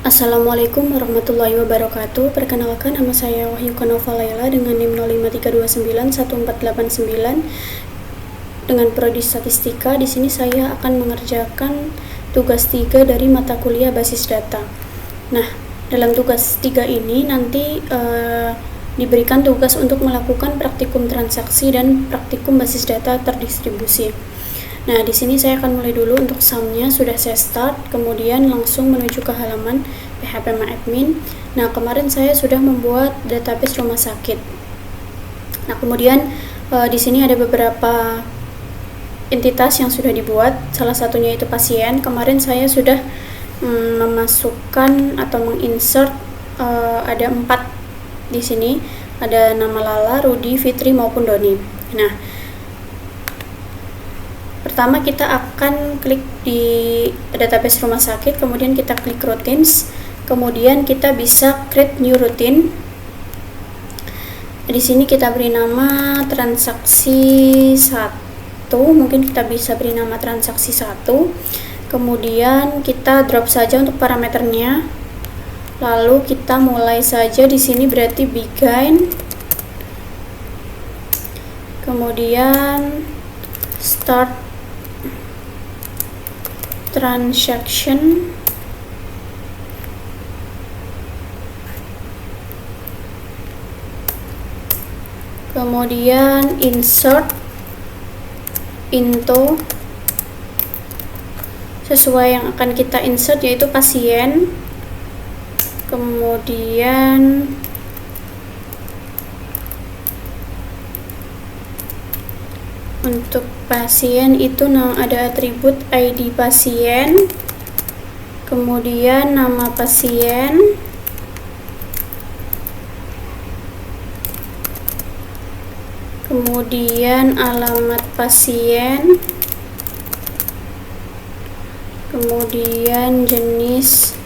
Assalamualaikum warahmatullahi wabarakatuh. Perkenalkan, nama saya Wahyu Kanova Laila dengan NIM 0532914889 dengan prodi statistika. Di sini saya akan mengerjakan tugas 3 dari mata kuliah basis data. Nah, dalam tugas 3 ini nanti diberikan tugas untuk melakukan praktikum transaksi dan praktikum basis data terdistribusi. Nah, di sini saya akan mulai dulu. Untuk sumnya sudah saya start, kemudian langsung menuju ke halaman PHP MyAdmin. Nah, kemarin saya sudah membuat database rumah sakit. Nah, kemudian di sini ada beberapa entitas yang sudah dibuat. Salah satunya itu pasien. Kemarin saya sudah memasukkan atau menginsert ada 4 di sini. Ada nama Lala, Rudi, Fitri maupun Doni. Nah, pertama kita akan klik di database rumah sakit, kemudian kita klik routines, kemudian kita bisa create new routine. Di sini kita beri nama transaksi 1, mungkin kita bisa beri nama transaksi 1. Kemudian kita drop saja untuk parameternya. Lalu kita mulai saja di sini berarti begin. Kemudian start transaction, kemudian insert into sesuai yang akan kita insert yaitu pasien. Kemudian untuk pasien itu ada atribut ID pasien, kemudian nama pasien, kemudian alamat pasien, kemudian jenis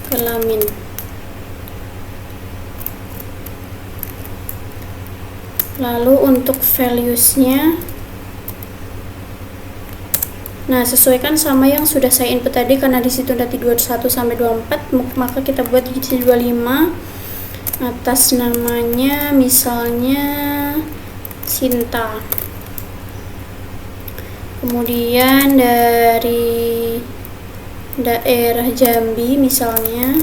kelamin. Lalu untuk values-nya, nah sesuaikan sama yang sudah saya input tadi, karena di situ nanti 21 sampai 24, maka kita buat di sini 25. Atas namanya misalnya Sinta. Kemudian dari daerah Jambi misalnya,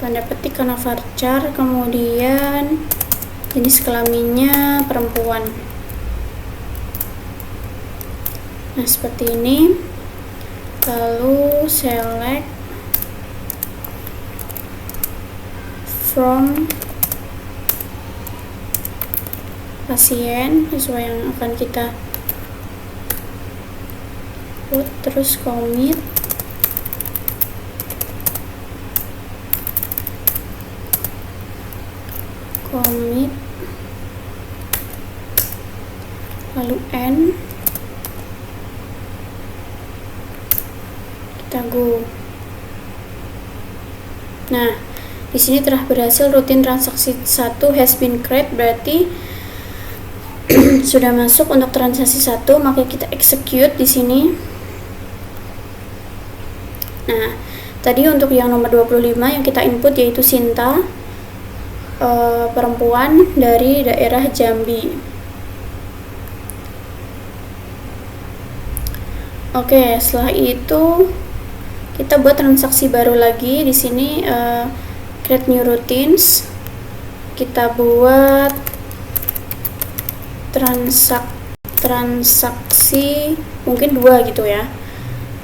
tanda petik karena varchar, kemudian jenis kelaminnya perempuan. Nah, seperti ini. Lalu select from pasien sesuai yang akan kita buat, terus commit, lalu N, kita go. Nah, di sini telah berhasil rutin transaksi 1 has been created, berarti sudah masuk untuk transaksi 1, maka kita execute di sini. Nah, tadi untuk yang nomor 25 yang kita input yaitu Sinta, perempuan dari daerah Jambi. Oke, setelah itu kita buat transaksi baru lagi di sini, create new routines. Kita buat transaksi mungkin 2 gitu ya.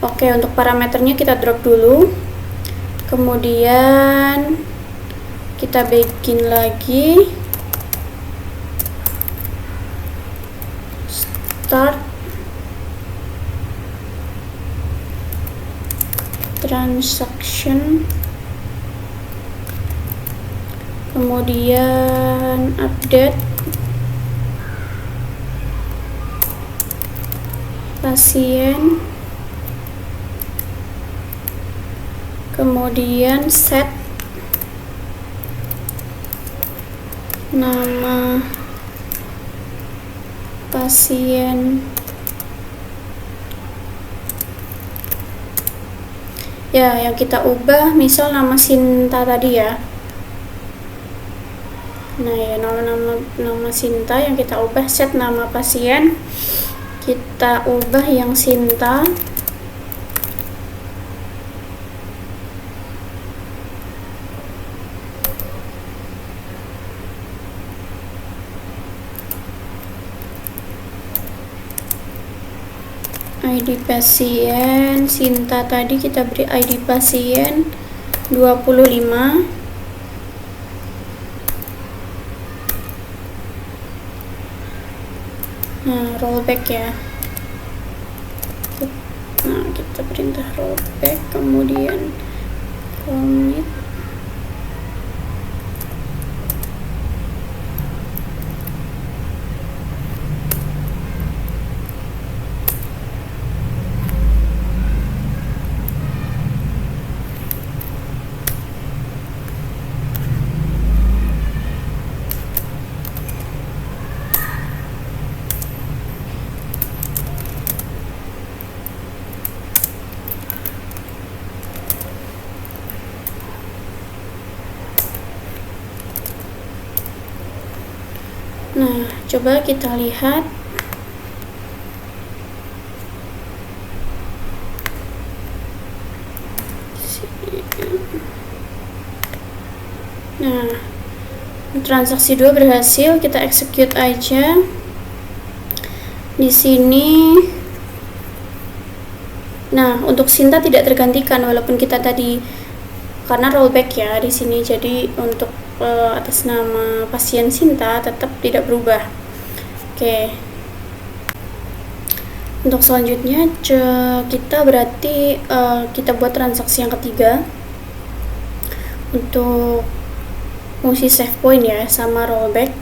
Oke, untuk parameternya kita drop dulu. Kemudian kita bikin lagi start transaction, kemudian update pasien, kemudian set nama pasien, Ya, yang kita ubah misal nama Sinta tadi ya. Nah ya, nama Sinta yang kita ubah, set nama pasien kita ubah yang Sinta. ID pasien Sinta tadi kita beri ID pasien 25. Nah, rollback ya. Nah, kita perintah rollback, kemudian commit. Nah, coba kita lihat. Nah, transaksi 2 berhasil, kita execute aja. Di sini. Nah, untuk Sinta tidak tergantikan walaupun kita tadi karena rollback ya di sini. Jadi untuk atas nama pasien Sinta tetap tidak berubah. Oke. Untuk selanjutnya kita berarti kita buat transaksi yang ketiga untuk fungsi save point ya sama rollback.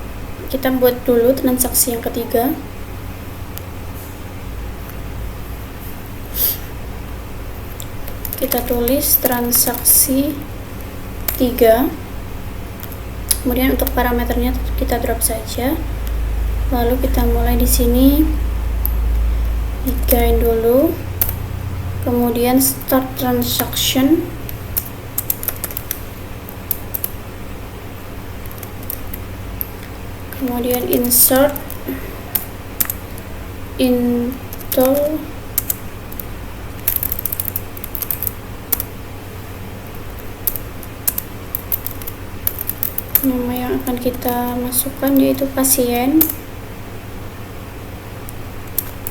Kita buat dulu transaksi yang ketiga. Kita tulis transaksi 3. Kemudian untuk parameternya kita drop saja. Lalu kita mulai di sini. Bikin dulu. Kemudian start transaction. Kemudian insert into nama yang akan kita masukkan yaitu pasien,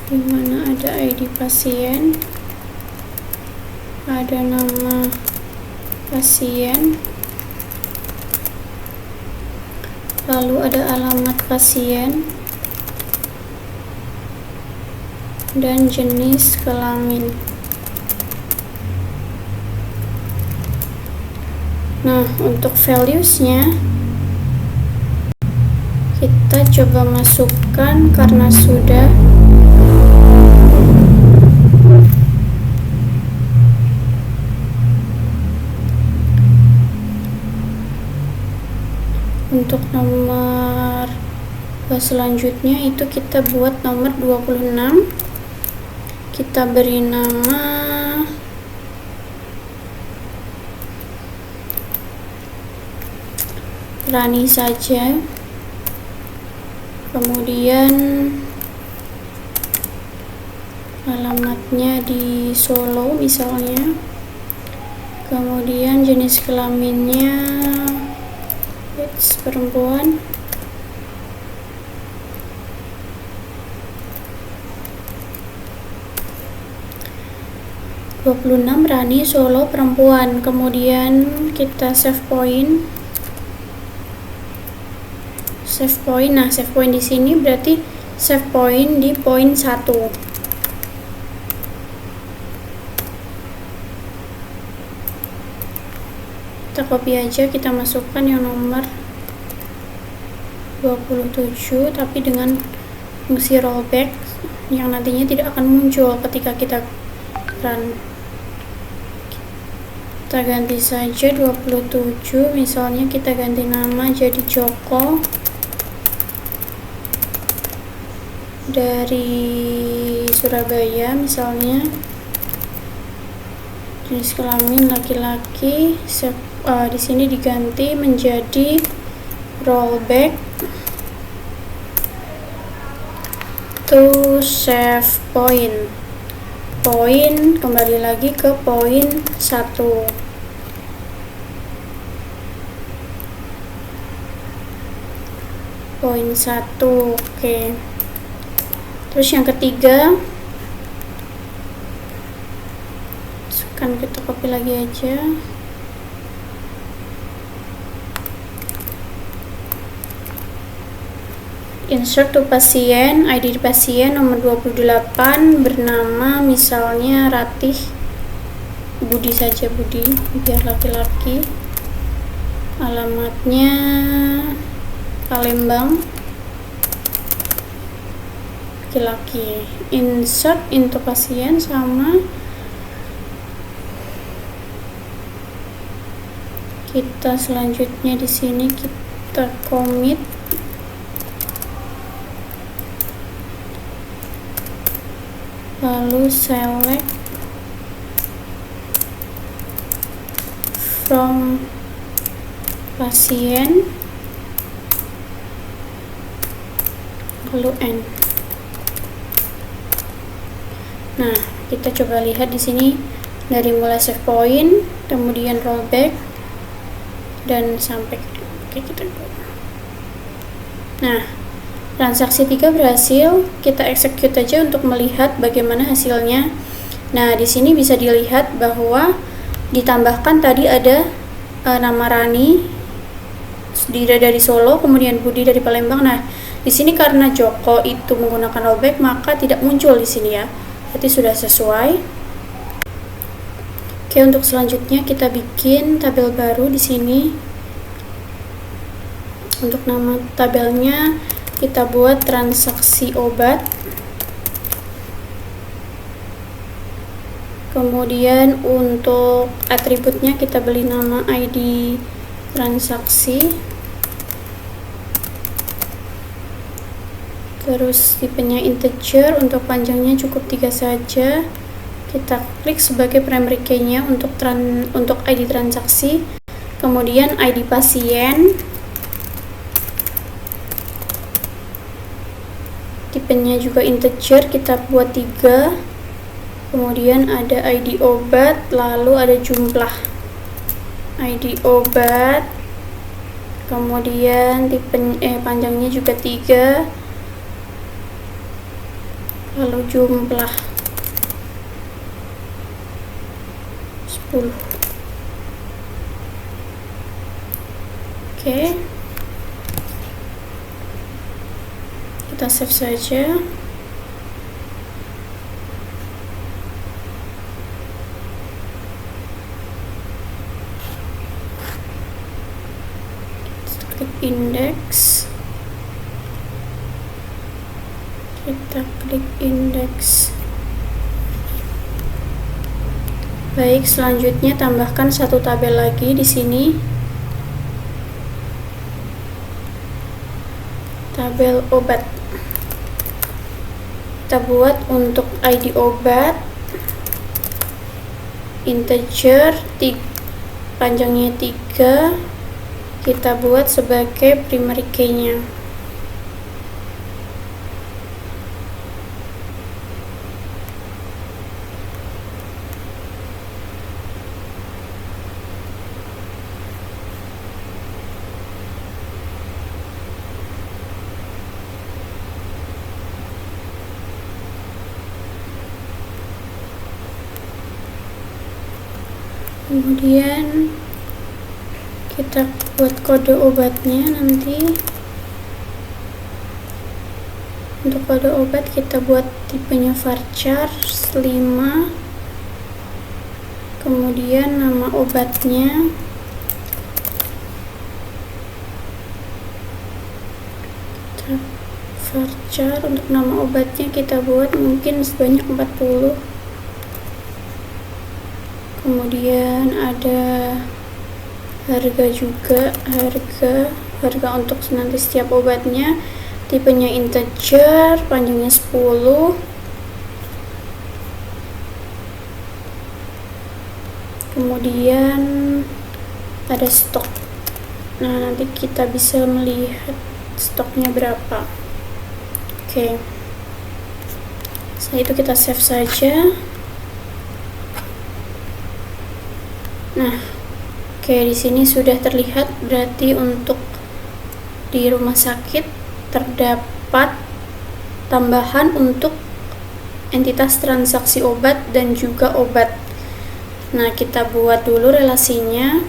dimana ada ID pasien, ada nama pasien, lalu ada alamat pasien dan jenis kelamin. Nah, untuk values-nya kita coba masukkan karena sudah untuk nomor selanjutnya itu kita buat nomor 26. Kita beri nama Rani saja. Kemudian alamatnya di Solo misalnya. Kemudian jenis kelaminnya perempuan. Rani Solo perempuan. Kemudian kita save point. Nah, save point di sini berarti save point di poin 1. Kita copy aja, kita masukkan yang nomor 27 tapi dengan fungsi rollback yang nantinya tidak akan muncul ketika kita run. Kita ganti saja 27, misalnya kita ganti nama jadi Joko dari Surabaya misalnya. jenis kelamin laki-laki. Di sini diganti menjadi rollback to save point. Poin kembali lagi ke poin 1. Poin 1. Oke. Terus yang ketiga, kita copy lagi aja. Insert to pasien, ID pasien nomor 28 bernama misalnya Ratih Budi saja, Budi biar laki-laki. Alamatnya Palembang, laki-laki. Insert into pasien sama kita selanjutnya di sini kita commit lalu select from pasien lalu end. Nah, kita coba lihat di sini dari mulai save point, kemudian rollback dan sampai kita. Nah, transaksi 3 berhasil. Kita execute aja untuk melihat bagaimana hasilnya. Nah, di sini bisa dilihat bahwa ditambahkan tadi ada nama Rani dari Solo, kemudian Budi dari Palembang. Nah, di sini karena Joko itu menggunakan rollback, maka tidak muncul di sini ya. Berarti sudah sesuai. Oke, untuk selanjutnya kita bikin tabel baru di sini. Untuk nama tabelnya kita buat transaksi obat. Kemudian untuk atributnya kita beri nama ID transaksi. Terus tipenya integer, untuk panjangnya cukup 3 saja. Kita klik sebagai primary key-nya untuk ID transaksi. Kemudian ID pasien. Tipenya juga integer, kita buat 3. Kemudian ada ID obat, lalu ada jumlah ID obat. Kemudian panjangnya juga 3. Lalu jumlah 10. Oke. Kita save saja. Klik index. Kita klik index. Baik, selanjutnya tambahkan satu tabel lagi di sini. Tabel obat. Kita buat untuk ID obat integer, panjangnya 3. Kita buat sebagai primary key-nya. Kemudian kita buat kode obatnya nanti. Untuk kode obat kita buat tipenya varchar 5. Kemudian nama obatnya. Varchar untuk nama obatnya kita buat mungkin sebanyak 40. Kemudian ada harga juga, harga untuk nanti setiap obatnya. Tipenya integer, panjangnya 10. kemudian ada stok. Nah, nanti kita bisa melihat stoknya berapa. Oke. Setelah itu kita save saja. Nah, oke, di sini sudah terlihat, berarti untuk di rumah sakit terdapat tambahan untuk entitas transaksi obat dan juga obat. Nah, kita buat dulu relasinya.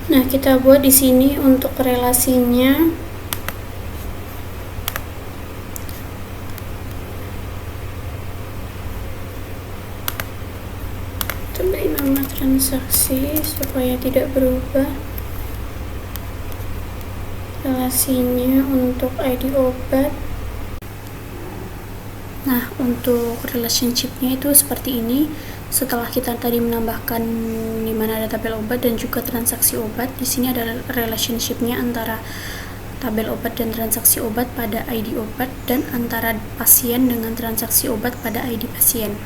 Nah, kita buat di sini untuk relasinya. Tambahin nama transaksi supaya tidak berubah. Relasinya untuk ID obat. Nah, untuk relationship-nya itu seperti ini. Setelah kita tadi menambahkan di mana ada tabel obat dan juga transaksi obat, di sini ada relationship-nya antara tabel obat dan transaksi obat pada ID obat, dan antara pasien dengan transaksi obat pada ID pasien.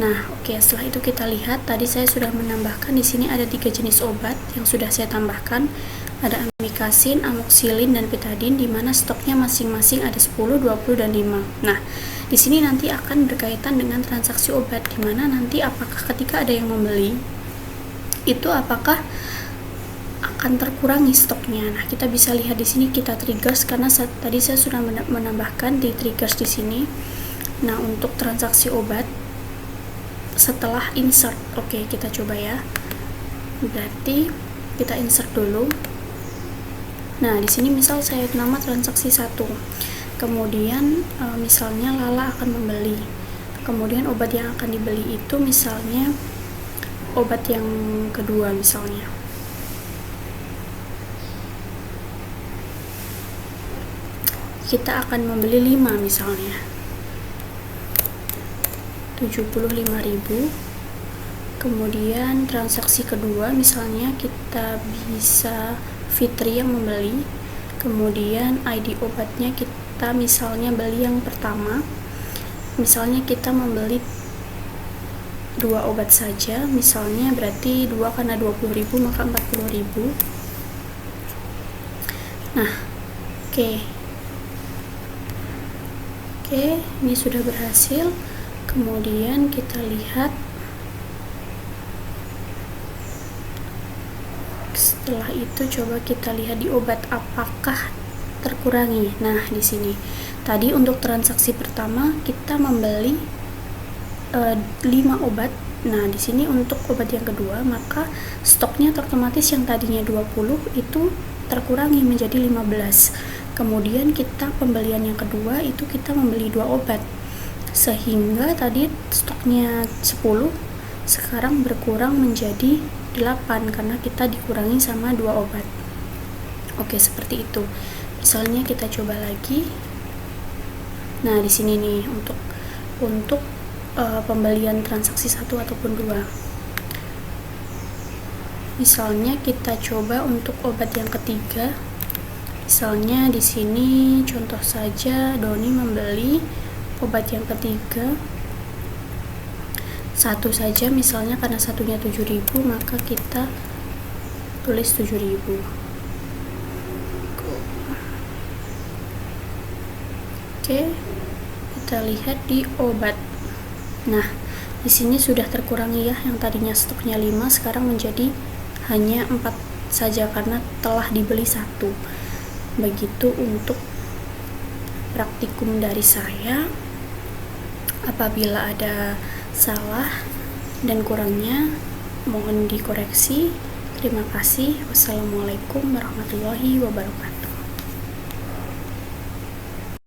Nah, oke, setelah itu kita lihat tadi saya sudah menambahkan di sini ada 3 jenis obat yang sudah saya tambahkan. Ada amikasin, amoxicillin, dan betadine, di mana stoknya masing-masing ada 10, 20, dan 5. Nah, di sini nanti akan berkaitan dengan transaksi obat, di mana nanti apakah ketika ada yang membeli itu apakah akan terkurangi stoknya. Nah, kita bisa lihat di sini kita triggers karena tadi saya sudah menambahkan di triggers di sini. Nah, untuk transaksi obat setelah insert, oke, kita coba ya. Berarti kita insert dulu. Nah, di sini misal saya nama transaksi 1. Kemudian misalnya Lala akan membeli. Kemudian obat yang akan dibeli itu misalnya obat yang kedua misalnya. Kita akan membeli 5 misalnya. 75.000. Kemudian transaksi kedua misalnya kita bisa Fitri yang membeli. Kemudian ID obatnya kita misalnya beli yang pertama. Misalnya kita membeli 2 obat saja, misalnya berarti 2 karena 20.000 maka 40.000. Nah, oke, ini sudah berhasil. Kemudian kita lihat setelah itu coba kita lihat di obat apakah terkurangi. Nah, di sini tadi untuk transaksi pertama kita membeli 5 obat. Nah, di sini untuk obat yang kedua maka stoknya otomatis yang tadinya 20 itu terkurangi menjadi 15. Kemudian kita pembelian yang kedua itu kita membeli 2 obat. Sehingga tadi stoknya 10 sekarang berkurang menjadi 8 karena kita dikurangi sama 2 obat. Oke, seperti itu. Misalnya kita coba lagi. Nah, di sini nih untuk pembelian transaksi 1 ataupun 2. Misalnya kita coba untuk obat yang ketiga. Misalnya di sini contoh saja Doni membeli obat yang ketiga 1 saja misalnya, karena satunya 7.000 maka kita tulis 7.000. Oke, kita lihat di obat. Nah, di sini sudah terkurangi ya, yang tadinya stoknya 5 sekarang menjadi hanya 4 saja karena telah dibeli 1. Begitu untuk praktikum dari saya. Apabila ada salah dan kurangnya mohon dikoreksi. Terima kasih. Wassalamualaikum warahmatullahi wabarakatuh.